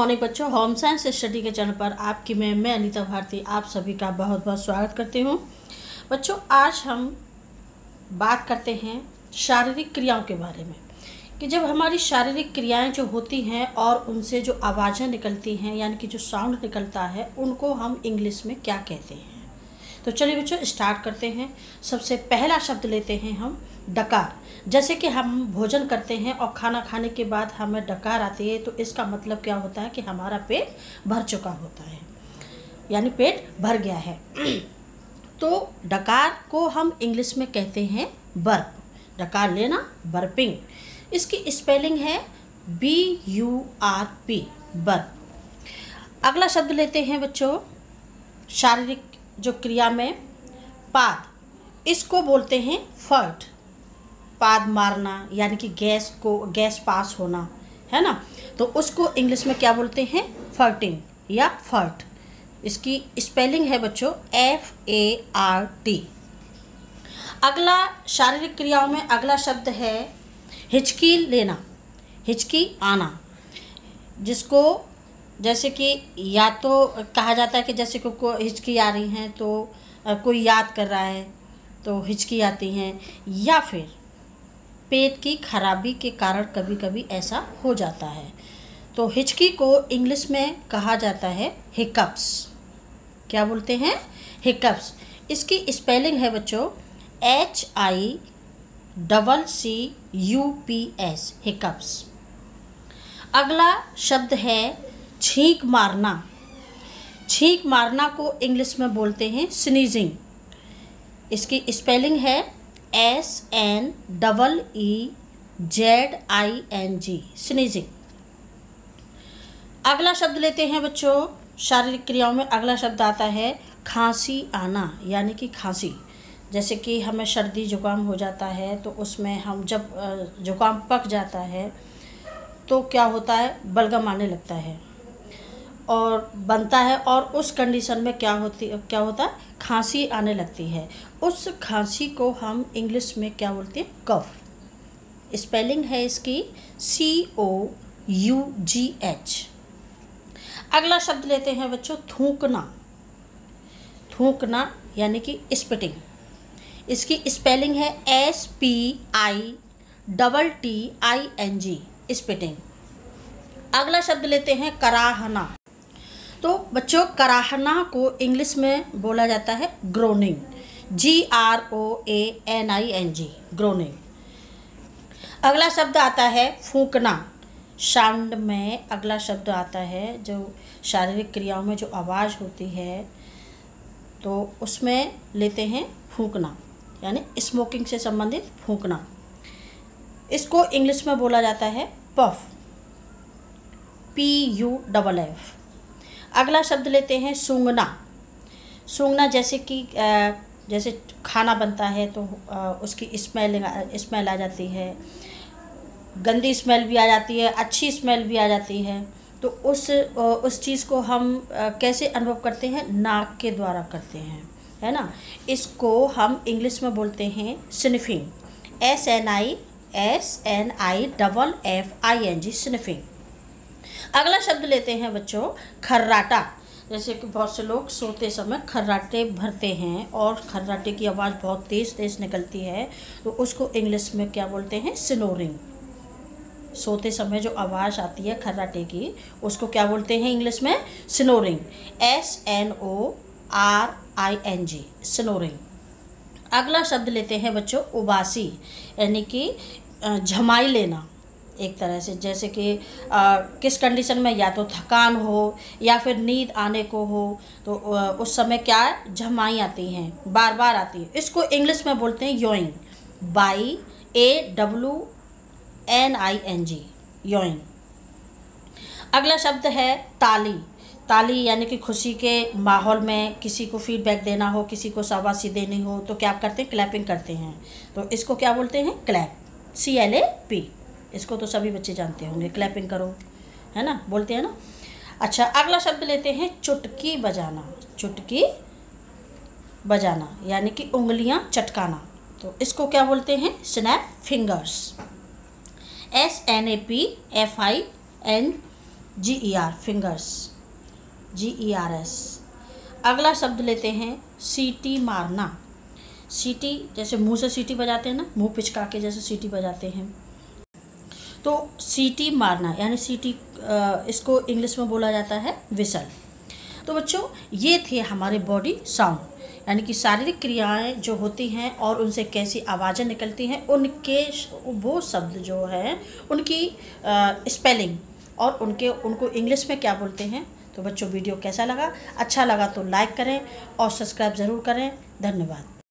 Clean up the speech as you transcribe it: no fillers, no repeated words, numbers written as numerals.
Morning बच्चों, home science study के channel पर आपकी मैं अनीता भारती आप सभी का बहुत बहुत स्वागत करती हूँ। बच्चों, आज हम बात करते हैं शारीरिक क्रियाओं के बारे में कि जब हमारी शारीरिक क्रियाएं जो होती हैं और उनसे जो आवाज़ें निकलती हैं यानी कि जो साउंड निकलता है उनको हम इंग्लिश में क्या कहते हैं। तो चलिए बच्चों स्टार्ट करते हैं। सबसे पहला शब्द लेते हैं हम डकार। जैसे कि हम भोजन करते हैं और खाना खाने के बाद हमें डकार आती है तो इसका मतलब क्या होता है कि हमारा पेट भर चुका होता है, यानी पेट भर गया है। तो डकार को हम इंग्लिश में कहते हैं बर्प। डकार लेना, बर्पिंग। इसकी स्पेलिंग है BURP, बर्प। अगला शब्द लेते हैं बच्चों शारीरिक जो क्रिया में पाद, इसको बोलते हैं फर्ट। पाद मारना यानी कि गैस पास होना है ना, तो उसको इंग्लिश में क्या बोलते हैं, फर्टिंग या फर्ट। इसकी स्पेलिंग है बच्चों FART। अगला शारीरिक क्रियाओं में अगला शब्द है हिचकी लेना, हिचकी आना, जिसको जैसे कि या तो कहा जाता है कि जैसे को हिचकी आ रही हैं तो कोई याद कर रहा है तो हिचकी आती हैं, या फिर पेट की खराबी के कारण कभी कभी ऐसा हो जाता है। तो हिचकी को इंग्लिश में कहा जाता है हिकअप्स। क्या बोलते हैं, हिकअप्स। इसकी स्पेलिंग है बच्चों HICCUPS, हिकअप्स। अगला शब्द है छींक मारना। छींक मारना को इंग्लिश में बोलते हैं स्नीजिंग। इसकी स्पेलिंग है SNEEZING, स्नीजिंग। अगला शब्द लेते हैं बच्चों शारीरिक क्रियाओं में अगला शब्द आता है खांसी आना, यानी कि खांसी। जैसे कि हमें सर्दी जुकाम हो जाता है तो उसमें हम जब जुकाम पक जाता है तो क्या होता है, बलगम आने लगता है और बनता है, और उस कंडीशन में क्या होता है, खांसी आने लगती है। उस खांसी को हम इंग्लिश में क्या बोलते हैं, कफ। स्पेलिंग है इसकी COUGH। अगला शब्द लेते हैं बच्चों थूकना। थूकना यानी कि स्पिटिंग। इसकी स्पेलिंग है SPITTING, स्पिटिंग। अगला शब्द लेते हैं कराहना। तो बच्चों कराहना को इंग्लिश में बोला जाता है ग्रोनिंग, GROANING, ग्रोनिंग। अगला शब्द आता है फूंकना। साउंड में अगला शब्द आता है जो शारीरिक क्रियाओं में जो आवाज़ होती है तो उसमें लेते हैं फूंकना, यानी स्मोकिंग से संबंधित फूंकना। इसको इंग्लिश में बोला जाता है पफ, PUFF। अगला शब्द लेते हैं सूंघना। सूंघना जैसे कि जैसे खाना बनता है तो उसकी स्मेल आ जाती है, गंदी स्मेल भी आ जाती है, अच्छी स्मेल भी आ जाती है। तो उस चीज़ को हम कैसे अनुभव करते हैं, नाक के द्वारा करते हैं, है ना। इसको हम इंग्लिश में बोलते हैं स्निफिंग, SNIFFING, स्निफिंग। अगला शब्द लेते हैं बच्चों खर्राटा। जैसे कि बहुत से लोग सोते समय खर्राटे भरते हैं और खर्राटे की आवाज़ बहुत तेज़ निकलती है तो उसको इंग्लिश में क्या बोलते हैं, स्नोरिंग। सोते समय जो आवाज़ आती है खर्राटे की उसको क्या बोलते हैं इंग्लिश में, स्नोरिंग, SNORING, स्नोरिंग। अगला शब्द लेते हैं बच्चों उबासी, यानी कि झमाई लेना एक तरह से। जैसे कि किस कंडीशन में, या तो थकान हो या फिर नींद आने को हो तो उस समय क्या है, झमाई आती हैं, बार बार आती है। इसको इंग्लिश में बोलते हैं योइंग, YAWNING, योइंग। अगला शब्द है ताली। ताली यानी कि खुशी के माहौल में किसी को फीडबैक देना हो, किसी को शाबाशी देनी हो तो क्या करते हैं, क्लैपिंग करते हैं। तो इसको क्या बोलते हैं, क्लैप, CLAP। इसको तो सभी बच्चे जानते होंगे, क्लैपिंग करो, है ना, बोलते हैं ना। अच्छा, अगला शब्द लेते हैं चुटकी बजाना। चुटकी बजाना यानी कि उंगलियां चटकाना, तो इसको क्या बोलते हैं, snap fingers, SNAPFINGERS। GER fingers, GERS। अगला शब्द लेते हैं सीटी मारना। सीटी जैसे मुंह से सीटी बजाते हैं ना, मुंह पिचका के जैसे सीटी बजाते हैं, तो सीटी मारना यानी सीटी, इसको इंग्लिश में बोला जाता है विसल। तो बच्चों ये थे हमारे बॉडी साउंड, यानी कि शारीरिक क्रियाएं जो होती हैं और उनसे कैसी आवाज़ें निकलती हैं, उनके वो शब्द जो हैं उनकी स्पेलिंग और उनको इंग्लिश में क्या बोलते हैं। तो बच्चों वीडियो कैसा लगा? अच्छा लगा तो लाइक करें और सब्सक्राइब ज़रूर करें। धन्यवाद।